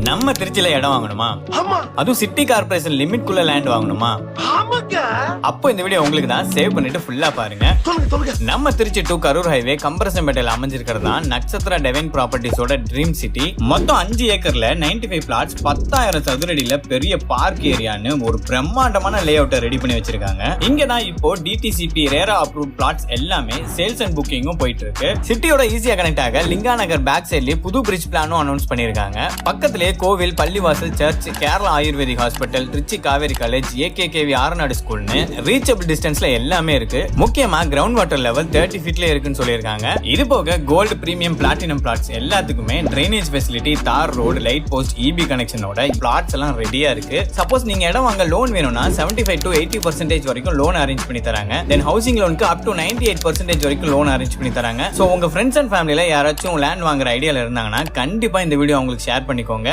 நம்ம திருச்சியில இடம் வாங்கணுமா? அதுவும் சிட்டி கார்பரேஷன் லிமிட் குள்ள லேண்ட் வாங்கணுமா? அப்போ இந்த வீடியோ உங்களுக்கு தான். சேவ் பண்ணிட்டு ஃபுல்லா பாருங்க. நம்ம திருச்சி டு கரூர் ஹைவே கம்பரசம்பேட்டையில அமைஞ்சிருக்கிறது தான் நட்சத்திர டெவைன் ப்ராப்பர்ட்டிஸோட ட்ரீம் சிட்டி. மொத்தம் 5 ஏக்கர்ல 95 பிளாட்ஸ், 10,000 சதுரடியில பெரிய பார்க் ஏரியான்னு ஒரு பிரம்மாண்டமான லே அவுட்டை ரெடி பண்ணி வச்சிருக்காங்க. இங்க தான் இப்போ டிடிசிபி ரேரா அப்ரூவ் பிளாட்ஸ் எல்லாமே சேல்ஸ் அண்ட் புக்கிங்கும் போயிட்டு இருக்கு. சிட்டியோட ஈஸியா கனெக்ட் ஆக லிங்கா நகர் பேக் சைட்லயே புது பிரிட்ஜ் பிளானும் அனௌன்ஸ் பண்ணிருக்காங்க. பக்கத்திலே கோவில், பள்ளிவாசல், church, Kerala ayurvedic hospital, Tiruchi Kaveri college, AKKV Aranadu ஸ்கூல்னு ரீச்சபிள் டிஸ்டன்ஸ்ல எல்லாமே இருக்கு. முக்கியமா கிரவுண்ட் வாட்டர் லெவல் 30 ஃபீட்ல இருக்குன்னு சொல்லியிருக்காங்க. இது போக கோல்டு, பிரீமியம், பிளாட்டினம் பிளாட்ஸ் எல்லாத்துக்குமே drainage facility, tar road, light post, EB கனெக்ஷனோட பிளாட்ஸ் எல்லாம் ரெடியா இருக்கு. சப்போஸ் நீங்க இடம் வாங்க லோன் வேணும்னா 75 to 80% வரைக்கும் லோன் அரேஞ்ச் பண்ணி தராங்க. தென் ஹவுசிங் லோனுக்கு அப் டு 98% வரைக்கும் லோன் அரேஞ்ச் பண்ணி தராங்க. சோ உங்க ஃப்ரெண்ட்ஸ் அண்ட் ஃபேமிலில யாராச்சும் லேண்ட் வாங்குற ஐடியால இருந்தாங்கன்னா கண்டிப்பா இந்த வீடியோ உங்களுக்கு ஷேர் பண்ணிக்கோங்க.